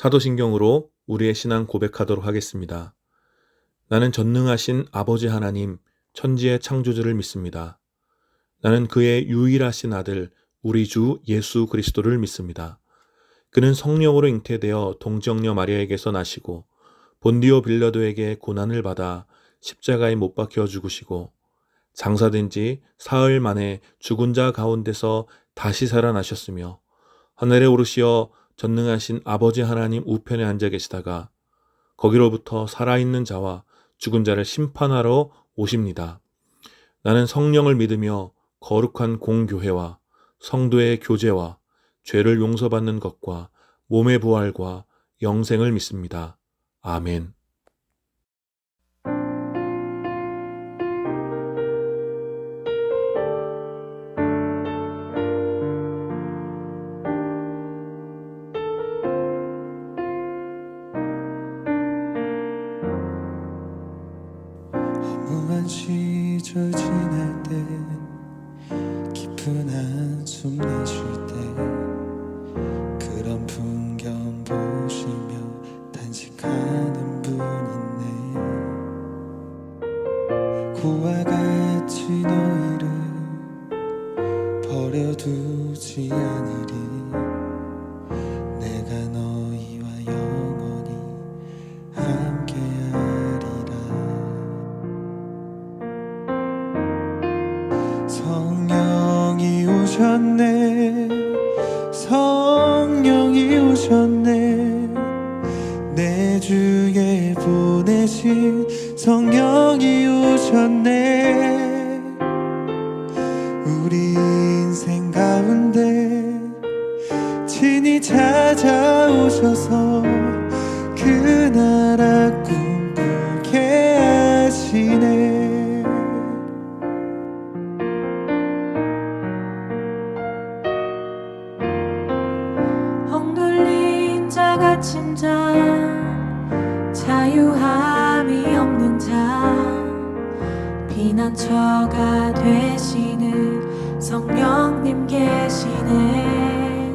사도신경으로 우리의 신앙 고백하도록 하겠습니다. 나는 전능하신 아버지 하나님, 천지의 창조주를 믿습니다. 나는 그의 유일하신 아들, 우리 주 예수 그리스도를 믿습니다. 그는 성령으로 잉태되어 동정녀 마리아에게서 나시고 본디오 빌라도에게 고난을 받아 십자가에 못 박혀 죽으시고 장사된 지 사흘 만에 죽은 자 가운데서 다시 살아나셨으며 하늘에 오르시어 전능하신 아버지 하나님 우편에 앉아 계시다가 거기로부터 살아있는 자와 죽은 자를 심판하러 오십니다. 나는 성령을 믿으며 거룩한 공교회와 성도의 교제와 죄를 용서받는 것과 몸의 부활과 영생을 믿습니다. 아멘. 허무한 시절 지날 때 깊은 한숨 내쉴 때 그런 풍경 보시며 단식하는 분 있네. 고와 같이 너희를 버려두지 않으리. 내가 너희와 영원히 함께하리라. 성령이 오셨네. 성령이 오셨네. 내 주에 보내신 성령이 오셨네. 우리 인생 가운데 친히 찾아오셔서 그 나라 꿈꾸게 하시네. 억눌린 자 갇힌 자 자유함이 없는 자 피난처가 되시는 성령님 계시네.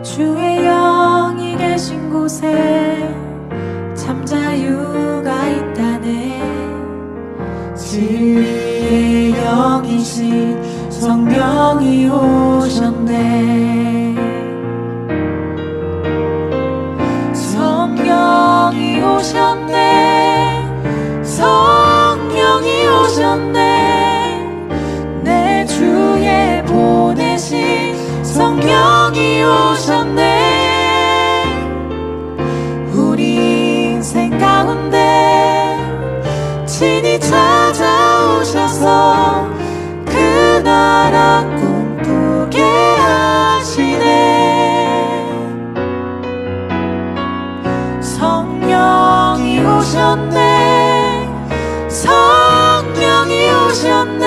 주의 영이 계신 곳에 참 자유가 있다네. 진리의 영이신 성령이 오셨네. 성령이 오셨네. 성령이 오셨네. 내 주에 보내신 성령이 오셨네. 우리 인생 가운데 친히 찾아오셔서 그 나라 꿈꾸게 하시네. 성령이 오셨네. 성령이 오셨네.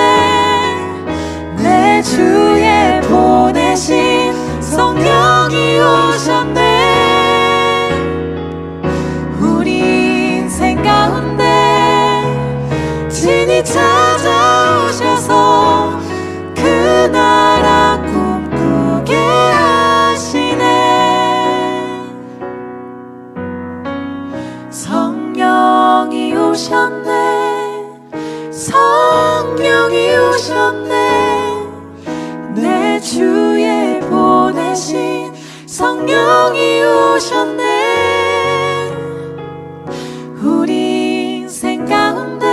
내 주에 보내신 성령이 오셨네. 우리 인생 가운데 친히 찾아오셔서 그 나라 꿈꾸게 하시네. 성령이 오셨네. 성령이 오셨네. 내 주에 보내신 성령이 오셨네. 우리 인생 가운데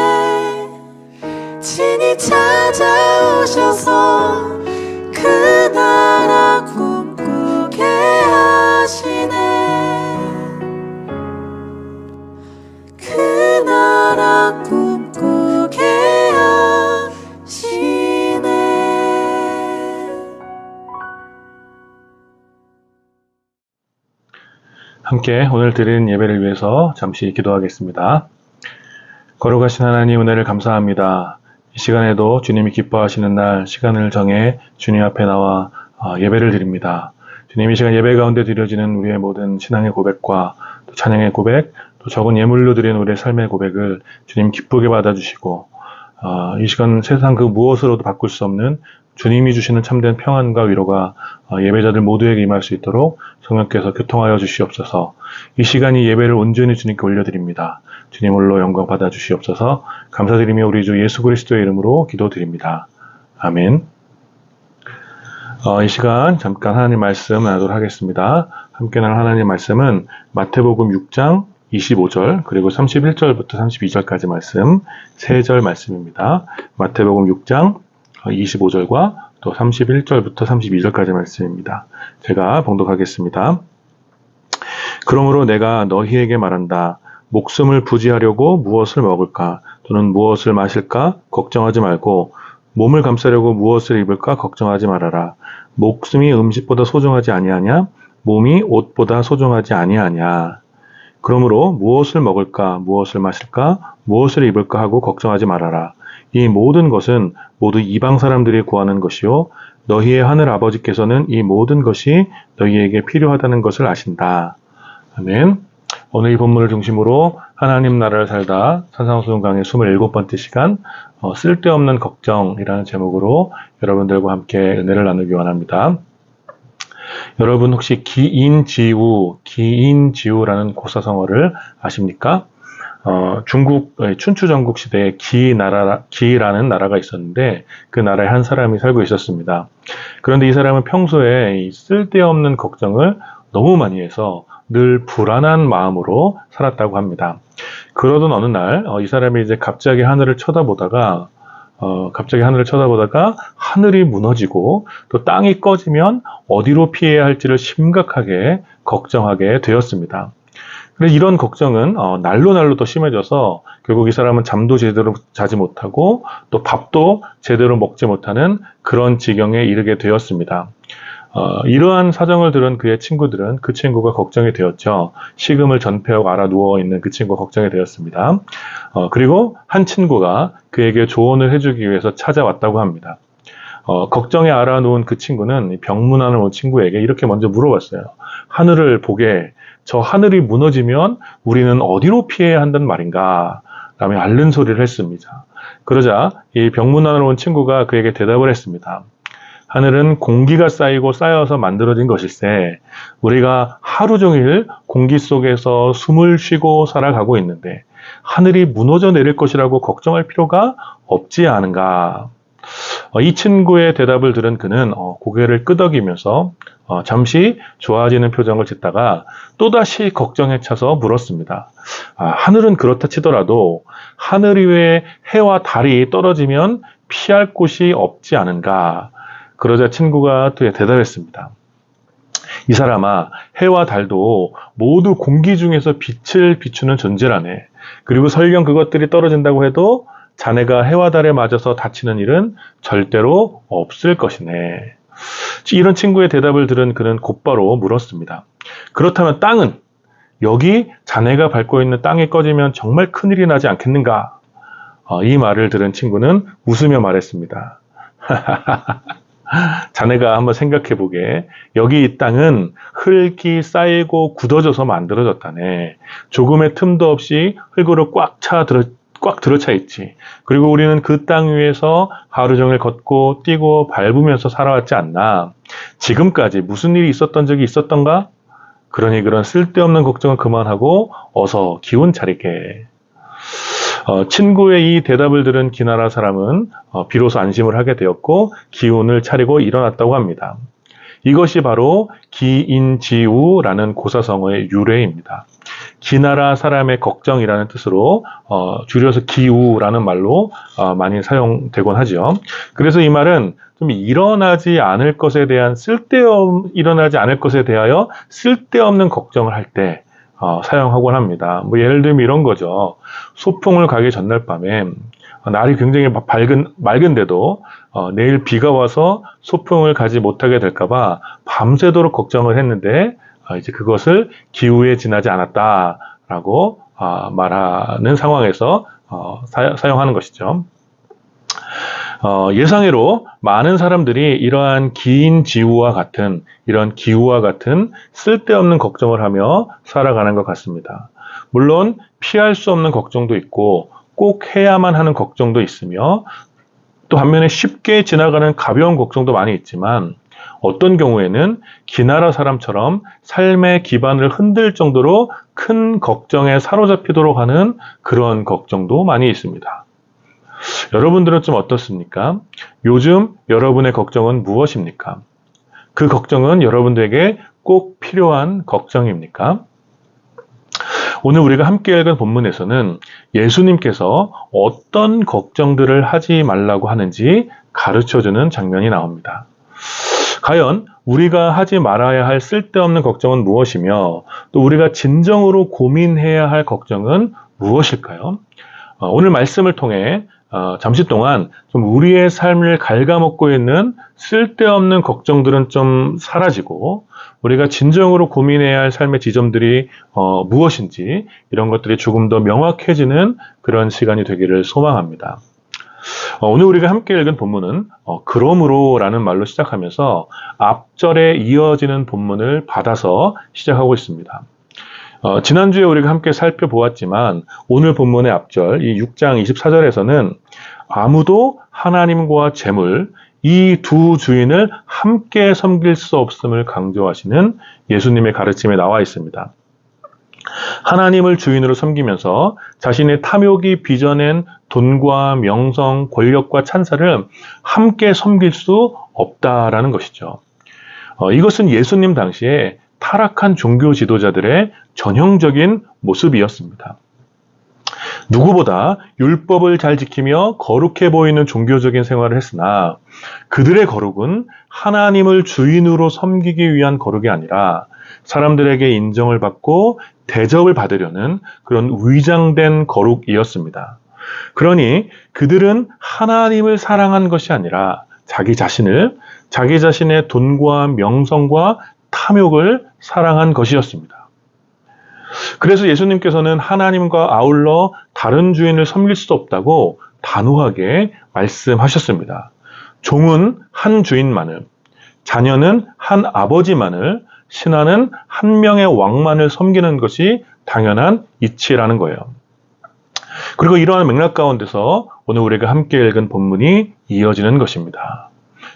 친히 찾아오셔서 그 나라 꿈꾸게 하시네. 그 나라 꿈꾸게 하시네. 함께 오늘 드리는 예배를 위해서 잠시 기도하겠습니다. 거룩하신 하나님 은혜를 감사합니다. 이 시간에도 주님이 기뻐하시는 날 시간을 정해 주님 앞에 나와 예배를 드립니다. 주님, 이 시간 예배 가운데 드려지는 우리의 모든 신앙의 고백과 또 찬양의 고백, 또 적은 예물로 드리는 우리의 삶의 고백을 주님 기쁘게 받아주시고 이 시간 세상 그 무엇으로도 바꿀 수 없는 주님이 주시는 참된 평안과 위로가 예배자들 모두에게 임할 수 있도록 성령께서 교통하여 주시옵소서. 이 시간이 예배를 온전히 주님께 올려드립니다. 주님 홀로 영광 받아 주시옵소서. 감사드리며 우리 주 예수 그리스도의 이름으로 기도드립니다. 아멘. 이 시간 잠깐 하나님 말씀 나누도록 하겠습니다. 함께 나눌 하나님 말씀은 마태복음 6장 25절 그리고 31절부터 32절까지 말씀 3절 말씀입니다. 마태복음 6장 25절과 또 31절부터 32절까지 말씀입니다. 제가 봉독하겠습니다. 그러므로 내가 너희에게 말한다. 목숨을 부지하려고 무엇을 먹을까 또는 무엇을 마실까 걱정하지 말고 몸을 감싸려고 무엇을 입을까 걱정하지 말아라. 목숨이 음식보다 소중하지 아니하냐? 몸이 옷보다 소중하지 아니하냐? 그러므로 무엇을 먹을까, 무엇을 마실까, 무엇을 입을까 하고 걱정하지 말아라. 이 모든 것은 모두 이방 사람들이 구하는 것이요. 너희의 하늘 아버지께서는 이 모든 것이 너희에게 필요하다는 것을 아신다. 아멘. 오늘 이 본문을 중심으로 하나님 나라를 살다 산상수훈 강의 27번째 시간 쓸데없는 걱정이라는 제목으로 여러분들과 함께 은혜를 나누기 원합니다. 여러분 혹시 기인지우라는 고사성어를 아십니까? 중국 춘추 전국 시대에 기라는 나라가 있었는데 그 나라에 한 사람이 살고 있었습니다. 그런데 이 사람은 평소에 이 쓸데없는 걱정을 너무 많이 해서 늘 불안한 마음으로 살았다고 합니다. 그러던 어느 날 이 사람이 이제 갑자기 하늘을 쳐다보다가 하늘이 무너지고 또 땅이 꺼지면 어디로 피해야 할지를 심각하게 걱정하게 되었습니다. 그래서 이런 걱정은 날로 더 심해져서 결국 이 사람은 잠도 제대로 자지 못하고 또 밥도 제대로 먹지 못하는 그런 지경에 이르게 되었습니다. 이러한 사정을 들은 그의 친구들은 그 친구가 걱정이 되었죠. 식음을 전폐하고 알아 누워있는 그 친구가 걱정이 되었습니다. 그리고 한 친구가 그에게 조언을 해주기 위해서 찾아왔다고 합니다. 걱정에 알아 누운 그 친구는 병문안을 온 친구에게 이렇게 먼저 물어봤어요. 하늘을 보게, 저 하늘이 무너지면 우리는 어디로 피해야 한다는 말인가? 라며 앓는 소리를 했습니다. 그러자 이 병문안을 온 친구가 그에게 대답을 했습니다. 하늘은 공기가 쌓이고 쌓여서 만들어진 것일세. 우리가 하루 종일 공기 속에서 숨을 쉬고 살아가고 있는데 하늘이 무너져 내릴 것이라고 걱정할 필요가 없지 않은가. 이 친구의 대답을 들은 그는 고개를 끄덕이면서 잠시 좋아지는 표정을 짓다가 또다시 걱정에 차서 물었습니다. 하늘은 그렇다 치더라도 하늘 위에 해와 달이 떨어지면 피할 곳이 없지 않은가. 그러자 친구가 또 대답했습니다. 이 사람아, 해와 달도 모두 공기 중에서 빛을 비추는 존재라네. 그리고 설령 그것들이 떨어진다고 해도 자네가 해와 달에 맞아서 다치는 일은 절대로 없을 것이네. 이런 친구의 대답을 들은 그는 곧바로 물었습니다. 그렇다면 땅은? 여기 자네가 밟고 있는 땅이 꺼지면 정말 큰일이 나지 않겠는가? 이 말을 들은 친구는 웃으며 말했습니다. 자네가 한번 생각해보게. 여기 이 땅은 흙이 쌓이고 굳어져서 만들어졌다네. 조금의 틈도 없이 흙으로 꽉 들어차 있지. 그리고 우리는 그 땅 위에서 하루 종일 걷고 뛰고 밟으면서 살아왔지 않나. 지금까지 무슨 일이 있었던 적이 있었던가? 그러니 그런 쓸데없는 걱정은 그만하고 어서 기운 차리게. 친구의 이 대답을 들은 기나라 사람은 비로소 안심을 하게 되었고 기운을 차리고 일어났다고 합니다. 이것이 바로 기인지우라는 고사성어의 유래입니다. 기나라 사람의 걱정이라는 뜻으로 줄여서 기우라는 말로 많이 사용되곤 하죠. 그래서 이 말은 좀 일어나지 않을 것에 대하여 쓸데없는 걱정을 할 때 사용하곤 합니다. 예를 들면 이런 거죠. 소풍을 가기 전날 밤에 날이 굉장히 맑은데도 내일 비가 와서 소풍을 가지 못하게 될까봐 밤새도록 걱정을 했는데 이제 그것을 기후에 지나지 않았다라고 말하는 상황에서 사용하는 것이죠. 예상외로 많은 사람들이 이러한 기인지우와 같은 이런 기후와 같은 쓸데없는 걱정을 하며 살아가는 것 같습니다. 물론 피할 수 없는 걱정도 있고 꼭 해야만 하는 걱정도 있으며 또 반면에 쉽게 지나가는 가벼운 걱정도 많이 있지만 어떤 경우에는 기나라 사람처럼 삶의 기반을 흔들 정도로 큰 걱정에 사로잡히도록 하는 그런 걱정도 많이 있습니다. 여러분들은 좀 어떻습니까? 요즘 여러분의 걱정은 무엇입니까? 그 걱정은 여러분들에게 꼭 필요한 걱정입니까? 오늘 우리가 함께 읽은 본문에서는 예수님께서 어떤 걱정들을 하지 말라고 하는지 가르쳐주는 장면이 나옵니다. 과연 우리가 하지 말아야 할 쓸데없는 걱정은 무엇이며 또 우리가 진정으로 고민해야 할 걱정은 무엇일까요? 오늘 말씀을 통해 잠시 동안 좀 우리의 삶을 갉아먹고 있는 쓸데없는 걱정들은 좀 사라지고 우리가 진정으로 고민해야 할 삶의 지점들이 무엇인지 이런 것들이 조금 더 명확해지는 그런 시간이 되기를 소망합니다. 오늘 우리가 함께 읽은 본문은 그러므로 라는 말로 시작하면서 앞절에 이어지는 본문을 받아서 시작하고 있습니다. 지난주에 우리가 함께 살펴보았지만 오늘 본문의 앞절 이 6장 24절에서는 아무도 하나님과 재물 이 두 주인을 함께 섬길 수 없음을 강조하시는 예수님의 가르침에 나와 있습니다. 하나님을 주인으로 섬기면서 자신의 탐욕이 빚어낸 돈과 명성, 권력과 찬사를 함께 섬길 수 없다라는 것이죠. 이것은 예수님 당시에 타락한 종교 지도자들의 전형적인 모습이었습니다. 누구보다 율법을 잘 지키며 거룩해 보이는 종교적인 생활을 했으나 그들의 거룩은 하나님을 주인으로 섬기기 위한 거룩이 아니라 사람들에게 인정을 받고 대접을 받으려는 그런 위장된 거룩이었습니다. 그러니 그들은 하나님을 사랑한 것이 아니라 자기 자신의 돈과 명성과 탐욕을 사랑한 것이었습니다. 그래서 예수님께서는 하나님과 아울러 다른 주인을 섬길 수 없다고 단호하게 말씀하셨습니다. 종은 한 주인만을, 자녀는 한 아버지만을, 신하는 한 명의 왕만을 섬기는 것이 당연한 이치라는 거예요. 그리고 이러한 맥락 가운데서 오늘 우리가 함께 읽은 본문이 이어지는 것입니다.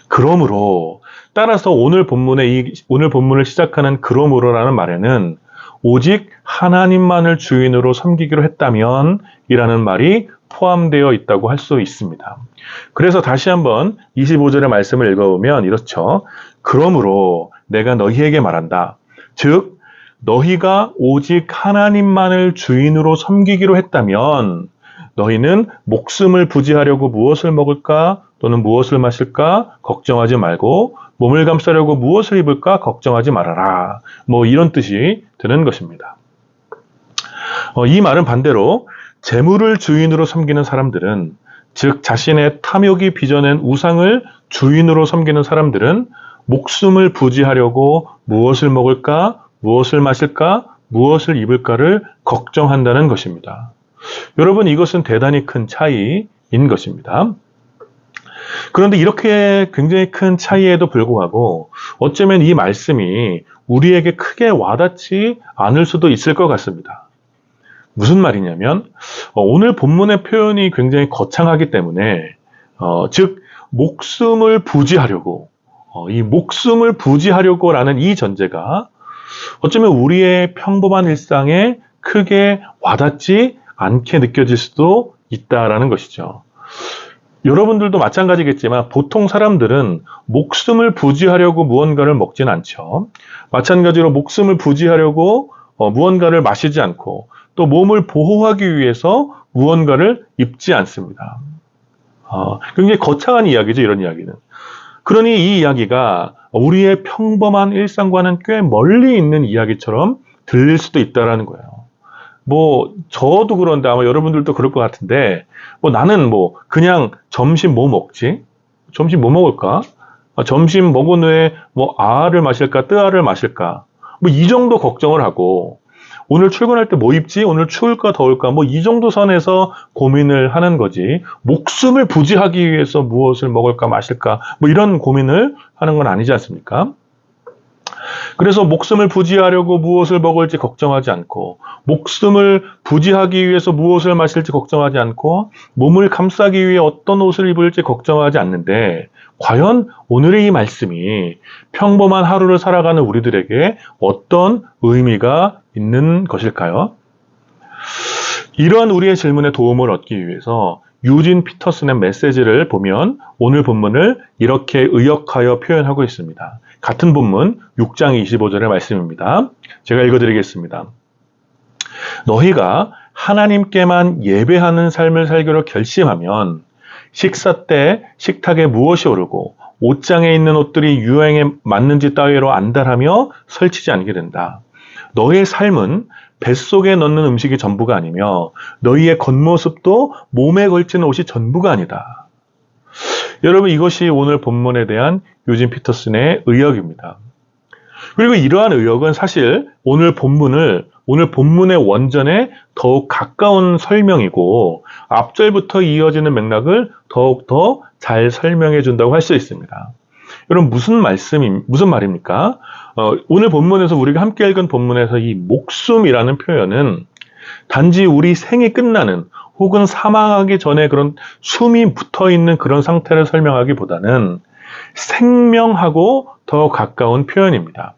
그러므로 따라서 오늘 본문을 시작하는 그러므로라는 말에는 오직 하나님만을 주인으로 섬기기로 했다면 이라는 말이 포함되어 있다고 할 수 있습니다. 그래서 다시 한번 25절의 말씀을 읽어보면 이렇죠. 그러므로 내가 너희에게 말한다. 즉 너희가 오직 하나님만을 주인으로 섬기기로 했다면 너희는 목숨을 부지하려고 무엇을 먹을까 또는 무엇을 마실까 걱정하지 말고 몸을 감싸려고 무엇을 입을까 걱정하지 말아라. 이런 뜻이 드는 것입니다. 이 말은 반대로 재물을 주인으로 섬기는 사람들은 즉 자신의 탐욕이 빚어낸 우상을 주인으로 섬기는 사람들은 목숨을 부지하려고 무엇을 먹을까, 무엇을 마실까, 무엇을 입을까를 걱정한다는 것입니다. 여러분 이것은 대단히 큰 차이인 것입니다. 그런데 이렇게 굉장히 큰 차이에도 불구하고 어쩌면 이 말씀이 우리에게 크게 와닿지 않을 수도 있을 것 같습니다. 무슨 말이냐면 오늘 본문의 표현이 굉장히 거창하기 때문에 즉 목숨을 부지하려고 이 목숨을 부지하려고라는 이 전제가 어쩌면 우리의 평범한 일상에 크게 와닿지 않게 느껴질 수도 있다라는 것이죠. 여러분들도 마찬가지겠지만 보통 사람들은 목숨을 부지하려고 무언가를 먹진 않죠. 마찬가지로 목숨을 부지하려고 무언가를 마시지 않고 또 몸을 보호하기 위해서 무언가를 입지 않습니다. 굉장히 거창한 이야기죠, 이런 이야기는. 그러니 이 이야기가 우리의 평범한 일상과는 꽤 멀리 있는 이야기처럼 들릴 수도 있다는 거예요. 저도 그런데 아마 여러분들도 그럴 것 같은데, 나는 그냥 점심 뭐 먹지? 점심 뭐 먹을까? 점심 먹은 후에 아를 마실까, 뜨아를 마실까? 이 정도 걱정을 하고, 오늘 출근할 때 뭐 입지? 오늘 추울까, 더울까? 이 정도 선에서 고민을 하는 거지. 목숨을 부지하기 위해서 무엇을 먹을까, 마실까? 이런 고민을 하는 건 아니지 않습니까? 그래서 목숨을 부지하려고 무엇을 먹을지 걱정하지 않고, 목숨을 부지하기 위해서 무엇을 마실지 걱정하지 않고, 몸을 감싸기 위해 어떤 옷을 입을지 걱정하지 않는데, 과연 오늘의 이 말씀이 평범한 하루를 살아가는 우리들에게 어떤 의미가 있는 것일까요? 이러한 우리의 질문에 도움을 얻기 위해서 유진 피터슨의 메시지를 보면 오늘 본문을 이렇게 의역하여 표현하고 있습니다. 같은 본문 6장 25절의 말씀입니다. 제가 읽어드리겠습니다. 너희가 하나님께만 예배하는 삶을 살기로 결심하면 식사 때 식탁에 무엇이 오르고 옷장에 있는 옷들이 유행에 맞는지 따위로 안달하며 설치지 않게 된다. 너희의 삶은 뱃속에 넣는 음식이 전부가 아니며 너희의 겉모습도 몸에 걸치는 옷이 전부가 아니다. 여러분, 이것이 오늘 본문에 대한 유진 피터슨의 의역입니다. 그리고 이러한 의역은 사실 오늘 본문의 원전에 더욱 가까운 설명이고 앞절부터 이어지는 맥락을 더욱더 잘 설명해 준다고 할 수 있습니다. 여러분, 무슨 말입니까? 오늘 본문에서 우리가 함께 읽은 본문에서 이 목숨이라는 표현은 단지 우리 생이 끝나는 혹은 사망하기 전에 그런 숨이 붙어 있는 그런 상태를 설명하기보다는 생명하고 더 가까운 표현입니다.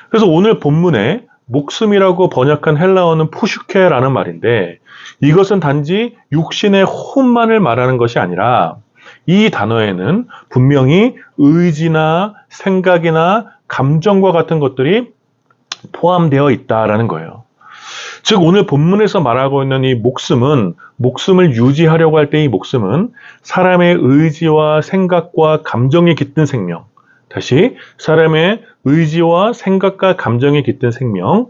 그래서 오늘 본문에 목숨이라고 번역한 헬라어는 푸슈케라는 말인데 이것은 단지 육신의 호흡만을 말하는 것이 아니라 이 단어에는 분명히 의지나 생각이나 감정과 같은 것들이 포함되어 있다라는 거예요. 즉 오늘 본문에서 말하고 있는 이 목숨을 유지하려고 할 때 이 목숨은 사람의 의지와 생각과 감정이 깃든 생명, 다시 사람의 의지와 생각과 감정이 깃든 생명,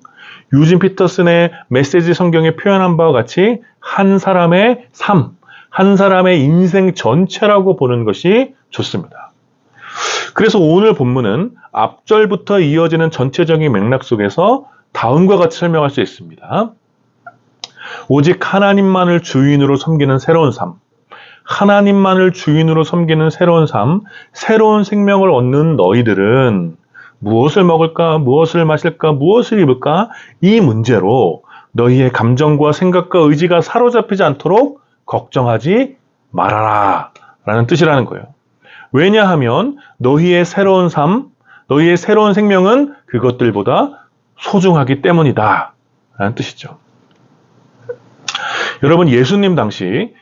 유진 피터슨의 메시지 성경에 표현한 바와 같이 한 사람의 삶, 한 사람의 인생 전체라고 보는 것이 좋습니다. 그래서 오늘 본문은 앞절부터 이어지는 전체적인 맥락 속에서 다음과 같이 설명할 수 있습니다. 오직 하나님만을 주인으로 섬기는 새로운 삶, 하나님만을 주인으로 섬기는 새로운 삶, 새로운 생명을 얻는 너희들은 무엇을 먹을까, 무엇을 마실까, 무엇을 입을까? 이 문제로 너희의 감정과 생각과 의지가 사로잡히지 않도록 걱정하지 말아라 라는 뜻이라는 거예요. 왜냐하면 너희의 새로운 삶, 너희의 새로운 생명은 그것들보다 소중하기 때문이다 라는 뜻이죠. 여러분, 예수님 당시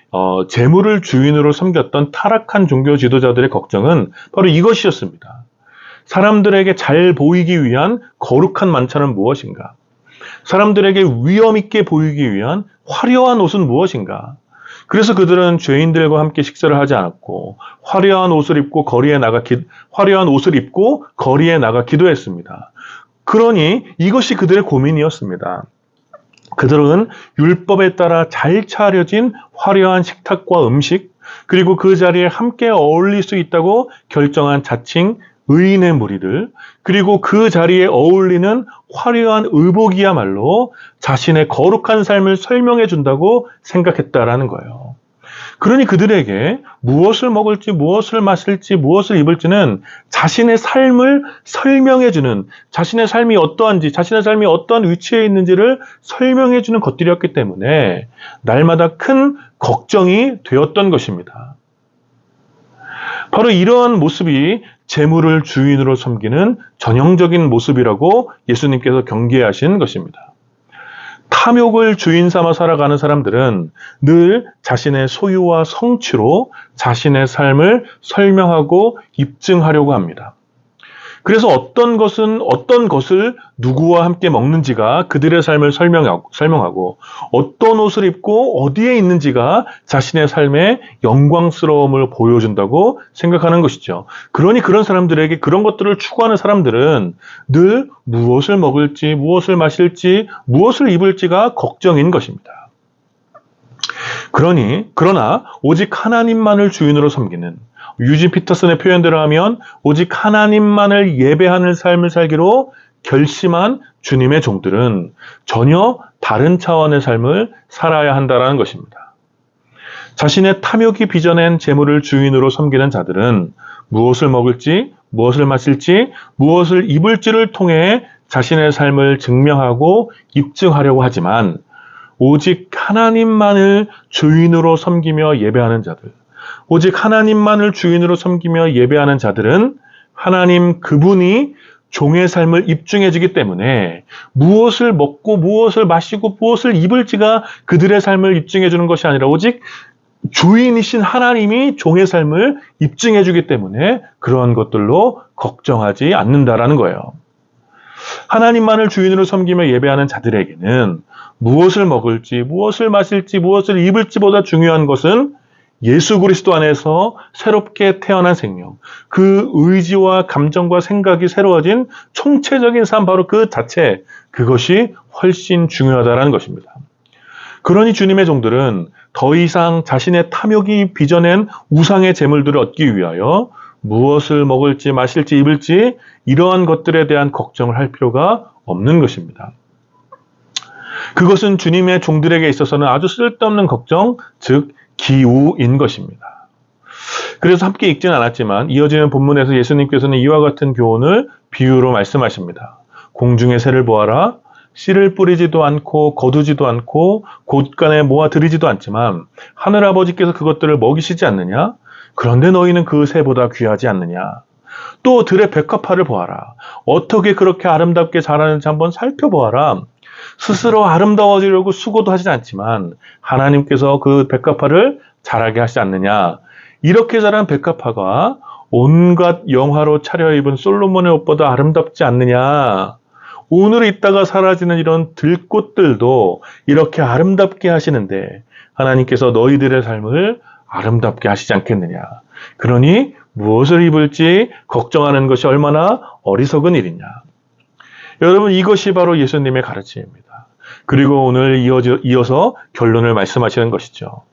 재물을 주인으로 섬겼던 타락한 종교 지도자들의 걱정은 바로 이것이었습니다. 사람들에게 잘 보이기 위한 거룩한 만찬은 무엇인가? 사람들에게 위엄 있게 보이기 위한 화려한 옷은 무엇인가? 그래서 그들은 죄인들과 함께 식사를 하지 않았고 화려한 옷을 입고 거리에 나가 기도했습니다. 그러니 이것이 그들의 고민이었습니다. 그들은 율법에 따라 잘 차려진 화려한 식탁과 음식, 그리고 그 자리에 함께 어울릴 수 있다고 결정한 자칭 의인의 무리들, 그리고 그 자리에 어울리는 화려한 의복이야말로 자신의 거룩한 삶을 설명해 준다고 생각했다라는 거예요. 그러니 그들에게 무엇을 먹을지, 무엇을 마실지, 무엇을 입을지는 자신의 삶을 설명해주는, 자신의 삶이 어떠한지, 자신의 삶이 어떠한 위치에 있는지를 설명해주는 것들이었기 때문에 날마다 큰 걱정이 되었던 것입니다. 바로 이러한 모습이 재물을 주인으로 섬기는 전형적인 모습이라고 예수님께서 경계하신 것입니다. 탐욕을 주인 삼아 살아가는 사람들은 늘 자신의 소유와 성취로 자신의 삶을 설명하고 입증하려고 합니다. 그래서 어떤 것을 누구와 함께 먹는지가 그들의 삶을 설명하고 어떤 옷을 입고 어디에 있는지가 자신의 삶의 영광스러움을 보여준다고 생각하는 것이죠. 그러니 그런 사람들에게, 그런 것들을 추구하는 사람들은 늘 무엇을 먹을지, 무엇을 마실지, 무엇을 입을지가 걱정인 것입니다. 그러나 오직 하나님만을 주인으로 섬기는, 유진 피터슨의 표현대로 하면 오직 하나님만을 예배하는 삶을 살기로 결심한 주님의 종들은 전혀 다른 차원의 삶을 살아야 한다는 것입니다. 자신의 탐욕이 빚어낸 재물을 주인으로 섬기는 자들은 무엇을 먹을지, 무엇을 마실지, 무엇을 입을지를 통해 자신의 삶을 증명하고 입증하려고 하지만 오직 하나님만을 주인으로 섬기며 예배하는 자들, 오직 하나님만을 주인으로 섬기며 예배하는 자들은 하나님 그분이 종의 삶을 입증해 주기 때문에 무엇을 먹고 무엇을 마시고 무엇을 입을지가 그들의 삶을 입증해 주는 것이 아니라 오직 주인이신 하나님이 종의 삶을 입증해 주기 때문에 그러한 것들로 걱정하지 않는다라는 거예요. 하나님만을 주인으로 섬기며 예배하는 자들에게는 무엇을 먹을지, 무엇을 마실지, 무엇을 입을지보다 중요한 것은 예수 그리스도 안에서 새롭게 태어난 생명, 그 의지와 감정과 생각이 새로워진 총체적인 삶, 바로 그 자체, 그것이 훨씬 중요하다는 것입니다. 그러니 주님의 종들은 더 이상 자신의 탐욕이 빚어낸 우상의 재물들을 얻기 위하여 무엇을 먹을지 마실지 입을지 이러한 것들에 대한 걱정을 할 필요가 없는 것입니다. 그것은 주님의 종들에게 있어서는 아주 쓸데없는 걱정, 즉 기우인 것입니다. 그래서 함께 읽지는 않았지만 이어지는 본문에서 예수님께서는 이와 같은 교훈을 비유로 말씀하십니다. 공중의 새를 보아라. 씨를 뿌리지도 않고 거두지도 않고 곳간에 모아 들이지도 않지만 하늘아버지께서 그것들을 먹이시지 않느냐? 그런데 너희는 그 새보다 귀하지 않느냐? 또 들의 백합화를 보아라. 어떻게 그렇게 아름답게 자라는지 한번 살펴보아라. 스스로 아름다워지려고 수고도 하지 않지만 하나님께서 그 백합화를 자라게 하시지 않느냐? 이렇게 자란 백합화가 온갖 영화로 차려입은 솔로몬의 옷보다 아름답지 않느냐? 오늘 있다가 사라지는 이런 들꽃들도 이렇게 아름답게 하시는데 하나님께서 너희들의 삶을 아름답게 하시지 않겠느냐? 그러니 무엇을 입을지 걱정하는 것이 얼마나 어리석은 일이냐? 여러분, 이것이 바로 예수님의 가르침입니다. 그리고 오늘 이어서 결론을 말씀하시는 것이죠.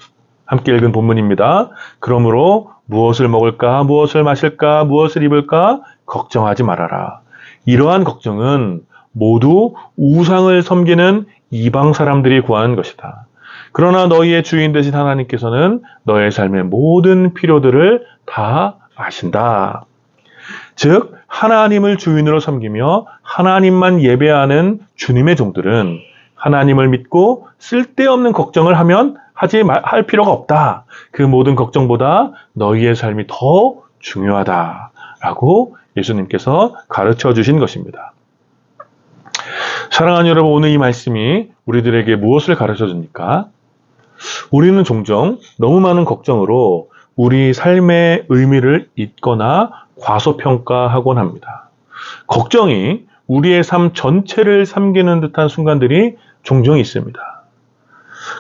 함께 읽은 본문입니다. 그러므로 무엇을 먹을까, 무엇을 마실까, 무엇을 입을까 걱정하지 말아라. 이러한 걱정은 모두 우상을 섬기는 이방 사람들이 구하는 것이다. 그러나 너희의 주인 되신 하나님께서는 너의 삶의 모든 필요들을 다 아신다. 즉 하나님을 주인으로 섬기며 하나님만 예배하는 주님의 종들은 하나님을 믿고 쓸데없는 걱정을 할 필요가 없다. 그 모든 걱정보다 너희의 삶이 더 중요하다라고 예수님께서 가르쳐 주신 것입니다. 사랑하는 여러분, 오늘 이 말씀이 우리들에게 무엇을 가르쳐 줍니까? 우리는 종종 너무 많은 걱정으로 우리 삶의 의미를 잊거나 과소평가하곤 합니다. 걱정이 우리의 삶 전체를 삼키는 듯한 순간들이 종종 있습니다.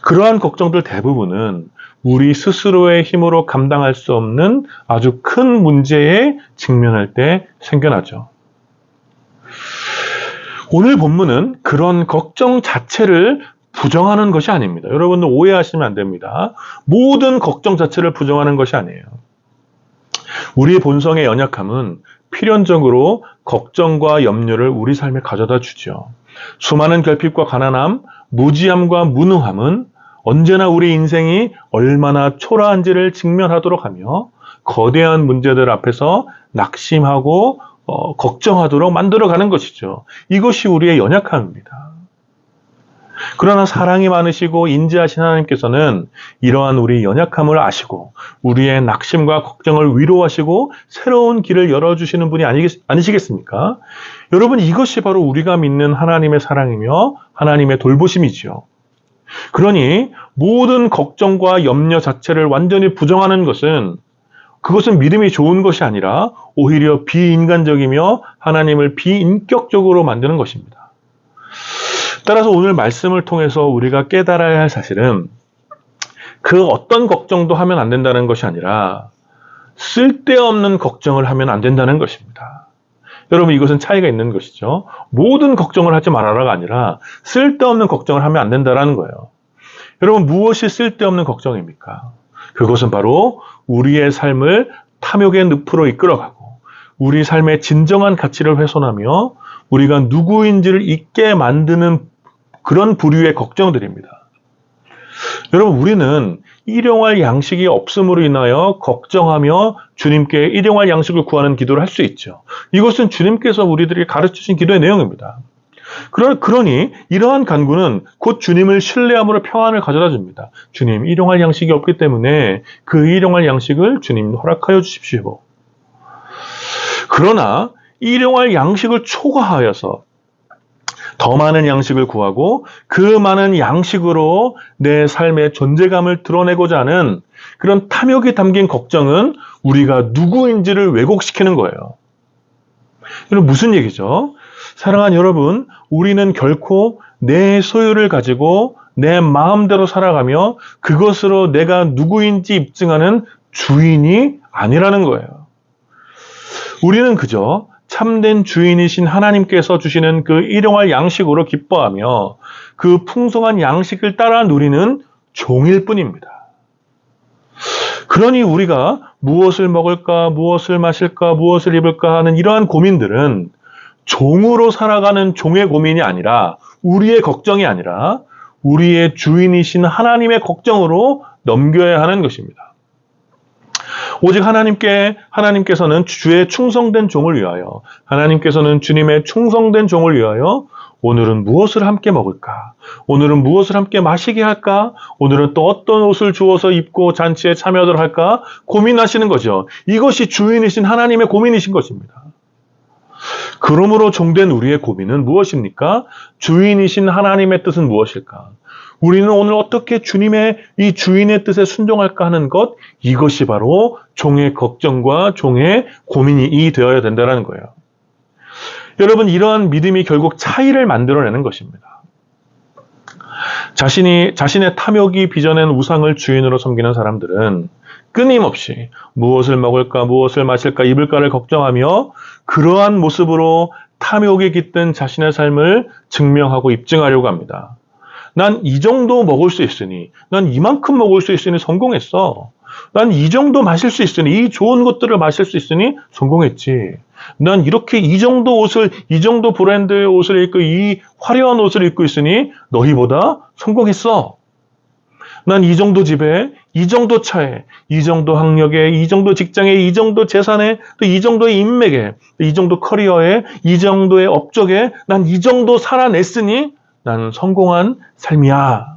그러한 걱정들 대부분은 우리 스스로의 힘으로 감당할 수 없는 아주 큰 문제에 직면할 때 생겨나죠. 오늘 본문은 그런 걱정 자체를 부정하는 것이 아닙니다. 여러분들 오해하시면 안 됩니다. 모든 걱정 자체를 부정하는 것이 아니에요. 우리의 본성의 연약함은 필연적으로 걱정과 염려를 우리 삶에 가져다 주죠. 수많은 결핍과 가난함, 무지함과 무능함은 언제나 우리 인생이 얼마나 초라한지를 직면하도록 하며 거대한 문제들 앞에서 낙심하고 걱정하도록 만들어가는 것이죠. 이것이 우리의 연약함입니다. 그러나 사랑이 많으시고 인자하신 하나님께서는 이러한 우리 연약함을 아시고 우리의 낙심과 걱정을 위로하시고 새로운 길을 열어주시는 분이 아니시겠습니까? 여러분, 이것이 바로 우리가 믿는 하나님의 사랑이며 하나님의 돌보심이지요. 그러니 모든 걱정과 염려 자체를 완전히 부정하는 그것은 믿음이 좋은 것이 아니라 오히려 비인간적이며 하나님을 비인격적으로 만드는 것입니다. 따라서 오늘 말씀을 통해서 우리가 깨달아야 할 사실은 그 어떤 걱정도 하면 안 된다는 것이 아니라 쓸데없는 걱정을 하면 안 된다는 것입니다. 여러분, 이것은 차이가 있는 것이죠. 모든 걱정을 하지 말아라가 아니라 쓸데없는 걱정을 하면 안 된다는 거예요. 여러분, 무엇이 쓸데없는 걱정입니까? 그것은 바로 우리의 삶을 탐욕의 늪으로 이끌어가고 우리 삶의 진정한 가치를 훼손하며 우리가 누구인지를 잊게 만드는 그런 부류의 걱정들입니다. 여러분, 우리는 일용할 양식이 없음으로 인하여 걱정하며 주님께 일용할 양식을 구하는 기도를 할 수 있죠. 이것은 주님께서 우리들에게 가르치신 기도의 내용입니다. 그러니 이러한 간구는 곧 주님을 신뢰함으로 평안을 가져다 줍니다. 주님, 일용할 양식이 없기 때문에 그 일용할 양식을 주님 허락하여 주십시오. 그러나 일용할 양식을 초과하여서 더 많은 양식을 구하고 그 많은 양식으로 내 삶의 존재감을 드러내고자 하는 그런 탐욕이 담긴 걱정은 우리가 누구인지를 왜곡시키는 거예요. 이건 무슨 얘기죠? 사랑하는 여러분, 우리는 결코 내 소유를 가지고 내 마음대로 살아가며 그것으로 내가 누구인지 입증하는 주인이 아니라는 거예요. 우리는 그저 참된 주인이신 하나님께서 주시는 그 일용할 양식으로 기뻐하며 그 풍성한 양식을 따라 누리는 종일 뿐입니다. 그러니 우리가 무엇을 먹을까, 무엇을 마실까, 무엇을 입을까 하는 이러한 고민들은 종으로 살아가는 종의 고민이 아니라, 우리의 걱정이 아니라 우리의 주인이신 하나님의 걱정으로 넘겨야 하는 것입니다. 오직 하나님께서는 주의 충성된 종을 위하여, 하나님께서는 주님의 충성된 종을 위하여 오늘은 무엇을 함께 먹을까? 오늘은 무엇을 함께 마시게 할까? 오늘은 또 어떤 옷을 주어서 입고 잔치에 참여하도록 할까? 고민하시는 거죠. 이것이 주인이신 하나님의 고민이신 것입니다. 그러므로 종된 우리의 고민은 무엇입니까? 주인이신 하나님의 뜻은 무엇일까? 우리는 오늘 어떻게 주님의 이 주인의 뜻에 순종할까 하는 것, 이것이 바로 종의 걱정과 종의 고민이 되어야 된다는 거예요. 여러분, 이러한 믿음이 결국 차이를 만들어내는 것입니다. 자신의 탐욕이 빚어낸 우상을 주인으로 섬기는 사람들은 끊임없이 무엇을 먹을까, 무엇을 마실까, 입을까를 걱정하며 그러한 모습으로 탐욕에 깃든 자신의 삶을 증명하고 입증하려고 합니다. 난 이 정도 먹을 수 있으니, 난 이만큼 먹을 수 있으니 성공했어. 난 이 정도 마실 수 있으니, 이 좋은 것들을 마실 수 있으니 성공했지. 난 이렇게 이 정도 옷을, 이 정도 브랜드의 옷을 입고 이 화려한 옷을 입고 있으니 너희보다 성공했어. 난 이 정도 집에, 이 정도 차에, 이 정도 학력에, 이 정도 직장에, 이 정도 재산에, 또 이 정도의 인맥에, 이 정도 커리어에, 이 정도의 업적에 난 이 정도 살아냈으니 나는 성공한 삶이야.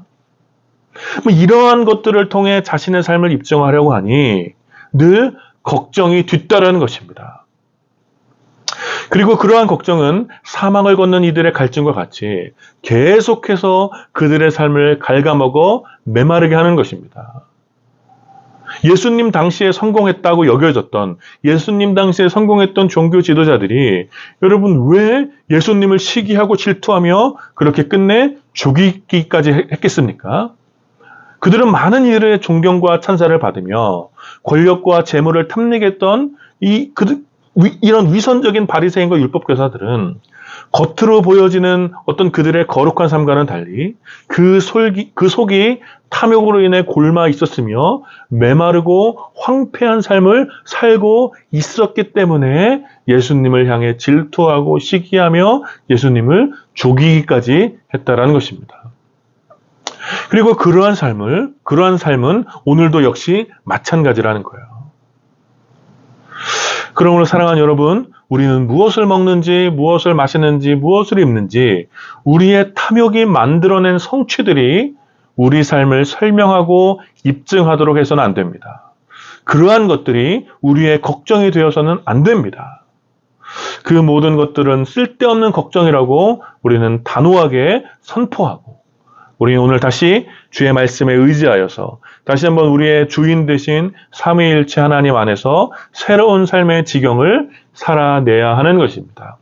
이러한 것들을 통해 자신의 삶을 입증하려고 하니 늘 걱정이 뒤따르는 것입니다. 그리고 그러한 걱정은 사망을 걷는 이들의 갈증과 같이 계속해서 그들의 삶을 갉아먹어 메마르게 하는 것입니다. 예수님 당시에 성공했다고 여겨졌던, 예수님 당시에 성공했던 종교 지도자들이 여러분 왜 예수님을 시기하고 질투하며 그렇게 끝내 죽이기까지 했겠습니까? 그들은 많은 이들의 존경과 찬사를 받으며 권력과 재물을 탐닉했던 이런 위선적인 바리새인과 율법교사들은 겉으로 보여지는 어떤 그들의 거룩한 삶과는 달리 그 속이 탐욕으로 인해 골마 있었으며 메마르고 황폐한 삶을 살고 있었기 때문에 예수님을 향해 질투하고 시기하며 예수님을 죽이기까지 했다라는 것입니다. 그리고 그러한 삶은 오늘도 역시 마찬가지라는 거예요. 그러므로 사랑하는 여러분, 우리는 무엇을 먹는지, 무엇을 마시는지, 무엇을 입는지 우리의 탐욕이 만들어낸 성취들이 우리 삶을 설명하고 입증하도록 해서는 안 됩니다. 그러한 것들이 우리의 걱정이 되어서는 안 됩니다. 그 모든 것들은 쓸데없는 걱정이라고 우리는 단호하게 선포하고, 우리는 오늘 다시 주의 말씀에 의지하여서 다시 한번 우리의 주인 되신 삼위일체 하나님 안에서 새로운 삶의 지경을 살아내야 하는 것입니다.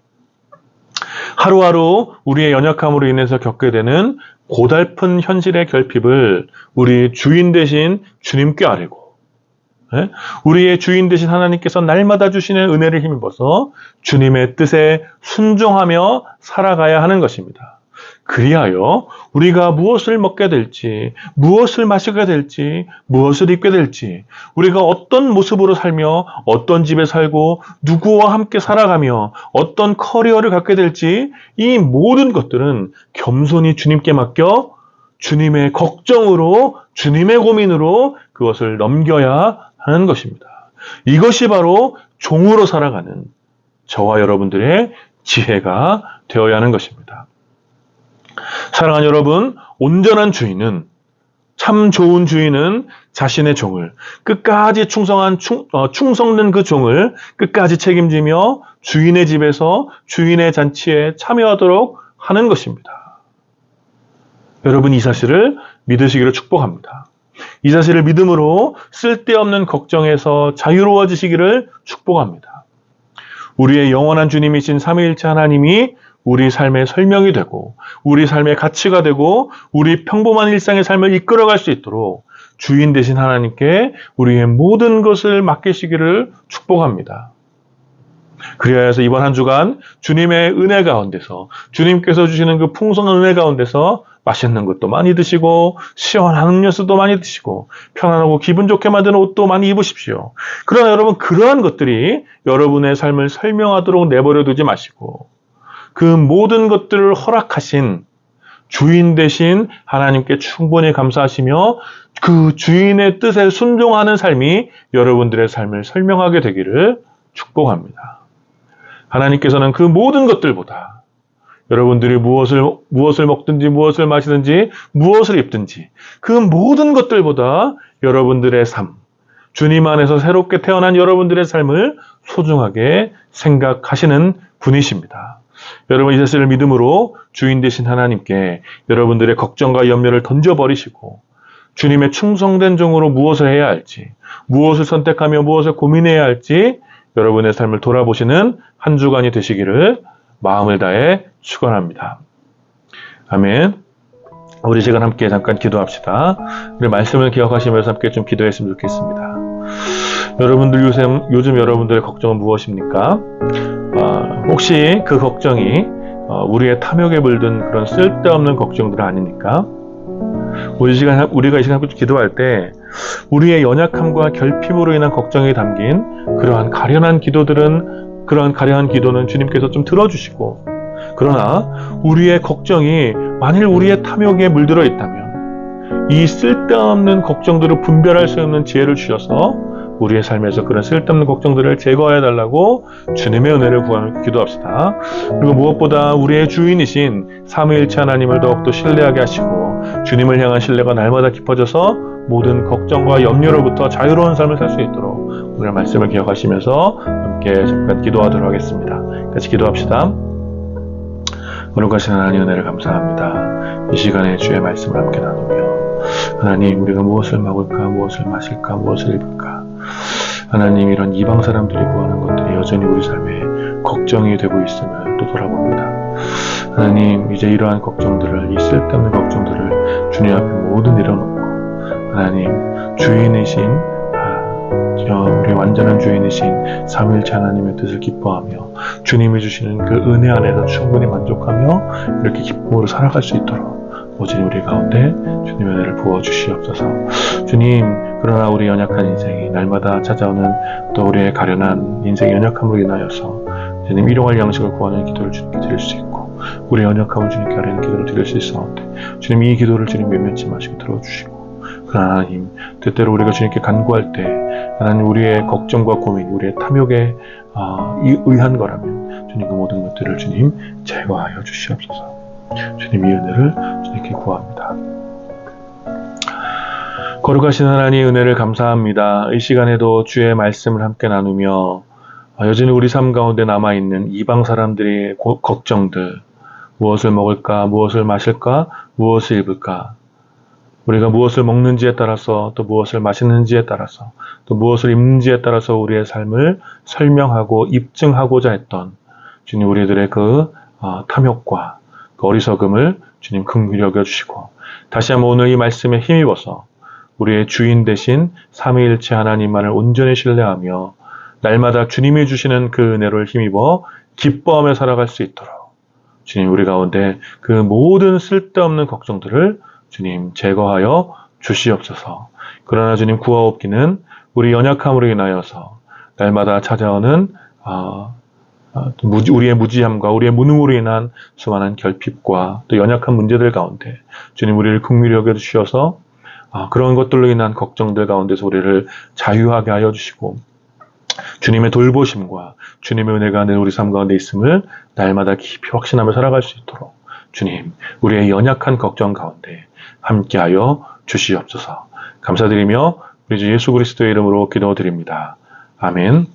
하루하루 우리의 연약함으로 인해서 겪게 되는 고달픈 현실의 결핍을 우리 주인 되신 주님께 아뢰고, 우리의 주인 되신 하나님께서 날마다 주시는 은혜를 힘입어서 주님의 뜻에 순종하며 살아가야 하는 것입니다. 그리하여 우리가 무엇을 먹게 될지, 무엇을 마시게 될지, 무엇을 입게 될지, 우리가 어떤 모습으로 살며 어떤 집에 살고 누구와 함께 살아가며 어떤 커리어를 갖게 될지, 이 모든 것들은 겸손히 주님께 맡겨 주님의 걱정으로, 주님의 고민으로 그것을 넘겨야 하는 것입니다. 이것이 바로 종으로 살아가는 저와 여러분들의 지혜가 되어야 하는 것입니다. 사랑하는 여러분, 온전한 주인은, 참 좋은 주인은 자신의 종을 끝까지 충성된 그 종을 끝까지 책임지며 주인의 집에서 주인의 잔치에 참여하도록 하는 것입니다. 여러분, 이 사실을 믿으시기를 축복합니다. 이 사실을 믿음으로 쓸데없는 걱정에서 자유로워지시기를 축복합니다. 우리의 영원한 주님이신 삼위일체 하나님이 우리 삶의 설명이 되고 우리 삶의 가치가 되고 우리 평범한 일상의 삶을 이끌어갈 수 있도록 주인 되신 하나님께 우리의 모든 것을 맡기시기를 축복합니다. 그리하여 이번 한 주간 주님의 은혜 가운데서, 주님께서 주시는 그 풍성한 은혜 가운데서 맛있는 것도 많이 드시고 시원한 음료수도 많이 드시고 편안하고 기분 좋게 만드는 옷도 많이 입으십시오. 그러나 여러분, 그러한 것들이 여러분의 삶을 설명하도록 내버려 두지 마시고 그 모든 것들을 허락하신 주인 되신 하나님께 충분히 감사하시며 그 주인의 뜻에 순종하는 삶이 여러분들의 삶을 설명하게 되기를 축복합니다. 하나님께서는 그 모든 것들보다 여러분들이 무엇을 먹든지 무엇을 마시든지 무엇을 입든지 그 모든 것들보다 여러분들의 삶, 주님 안에서 새롭게 태어난 여러분들의 삶을 소중하게 생각하시는 분이십니다. 여러분, 이 사실을 믿음으로 주인 되신 하나님께 여러분들의 걱정과 염려를 던져버리시고 주님의 충성된 종으로 무엇을 해야 할지, 무엇을 선택하며 무엇을 고민해야 할지 여러분의 삶을 돌아보시는 한 주간이 되시기를 마음을 다해 축원합니다. 아멘. 우리 시간 함께 잠깐 기도합시다. 우리 말씀을 기억하시면서 함께 좀 기도했으면 좋겠습니다. 여러분들 요즘 여러분들의 걱정은 무엇입니까? 혹시 그 걱정이 우리의 탐욕에 물든 그런 쓸데없는 걱정들은 아닙니까? 우리가 이 시간 함께 기도할 때 우리의 연약함과 결핍으로 인한 걱정이 담긴 그러한 가련한 기도는 주님께서 좀 들어주시고, 그러나 우리의 걱정이 만일 우리의 탐욕에 물들어 있다면 이 쓸데없는 걱정들을 분별할 수 없는 지혜를 주셔서 우리의 삶에서 그런 쓸데없는 걱정들을 제거해 달라고 주님의 은혜를 구하며 기도합시다. 그리고 무엇보다 우리의 주인이신 삼위일체 하나님을 더욱더 신뢰하게 하시고 주님을 향한 신뢰가 날마다 깊어져서 모든 걱정과 염려로부터 자유로운 삶을 살 수 있도록 오늘 말씀을 기억하시면서 함께 잠깐 기도하도록 하겠습니다. 같이 기도합시다. 거룩하신 하나님, 은혜를 감사합니다. 이 시간에 주의 말씀을 함께 나누며 하나님, 우리가 무엇을 먹을까, 무엇을 마실까, 무엇을 입을까, 하나님, 이런 이방 사람들이 구하는 것들이 여전히 우리 삶에 걱정이 되고 있음을 또 돌아봅니다. 하나님, 이제 이러한 걱정들을, 이 쓸데없는 걱정들을 주님 앞에 모두 내려놓고 하나님, 주인이신 우리 완전한 주인이신 삼위일체 하나님의 뜻을 기뻐하며 주님이 주시는 그 은혜 안에서 충분히 만족하며 이렇게 기쁨으로 살아갈 수 있도록 오직 우리 가운데 주님의 은혜를 부어주시옵소서. 주님, 그러나 우리 연약한 인생이 날마다 찾아오는 또 우리의 가련한 인생의 연약함으로 인하여서 주님, 일용할 양식을 구하는 기도를 주님께 드릴 수 있고 우리의 연약함을 주님께 아뢰는 기도를 드릴 수 있사온데 주님, 이 기도를 주님 외면치 마시고 들어주시고, 그러나 하나님, 때때로 우리가 주님께 간구할 때 하나님, 우리의 걱정과 고민, 우리의 탐욕에 의한 거라면 주님, 그 모든 것들을 주님 제거하여 주시옵소서. 주님, 이 은혜를 주님께 구합니다. 거룩하신 하나님의 은혜를 감사합니다. 이 시간에도 주의 말씀을 함께 나누며 여전히 우리 삶 가운데 남아있는 이방 사람들의 걱정들, 무엇을 먹을까, 무엇을 마실까, 무엇을 입을까, 우리가 무엇을 먹는지에 따라서, 또 무엇을 마시는지에 따라서, 또 무엇을 입는지에 따라서 우리의 삶을 설명하고 입증하고자 했던 주님, 우리들의 그 탐욕과 그 어리석음을 주님 긍휼히 여겨주시고, 다시 한번 오늘 이 말씀에 힘입어서 우리의 주인 되신 삼위일체 하나님만을 온전히 신뢰하며 날마다 주님이 주시는 그 은혜를 힘입어 기뻐하며 살아갈 수 있도록 주님, 우리 가운데 그 모든 쓸데없는 걱정들을 주님 제거하여 주시옵소서. 그러나 주님, 구하옵기는 우리 연약함으로 인하여서 날마다 찾아오는 우리의 무지함과 우리의 무능으로 인한 수많은 결핍과 또 연약한 문제들 가운데 주님 우리를 긍휼히 여겨주셔서 그런 것들로 인한 걱정들 가운데서 우리를 자유하게 하여 주시고 주님의 돌보심과 주님의 은혜가 늘 우리 삶 가운데 있음을 날마다 깊이 확신하며 살아갈 수 있도록 주님 우리의 연약한 걱정 가운데 함께하여 주시옵소서. 감사드리며 우리 주 예수 그리스도의 이름으로 기도드립니다. 아멘.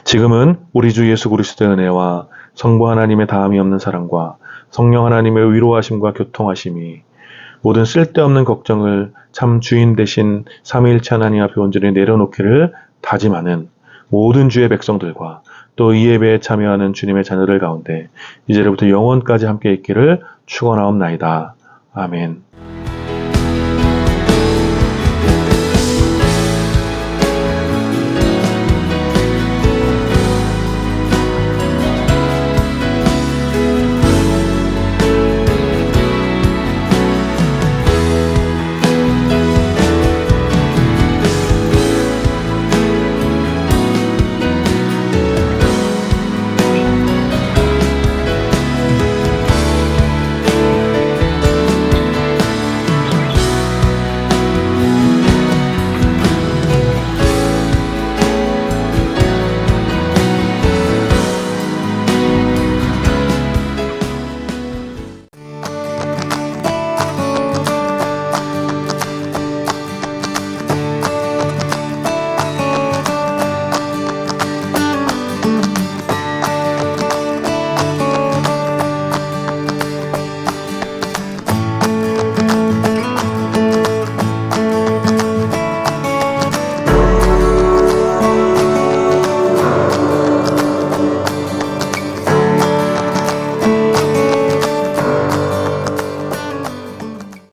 지금은 우리 주 예수 그리스도의 은혜와 성부 하나님의 다함이 없는 사랑과 성령 하나님의 위로하심과 교통하심이 모든 쓸데없는 걱정을 참 주인 되신 삼위일체 하나님 앞에 온전히 내려놓기를 다짐하는 모든 주의 백성들과 또 이 예배에 참여하는 주님의 자녀들 가운데 이제부터 영원까지 함께 있기를 축원하옵나이다. 아멘.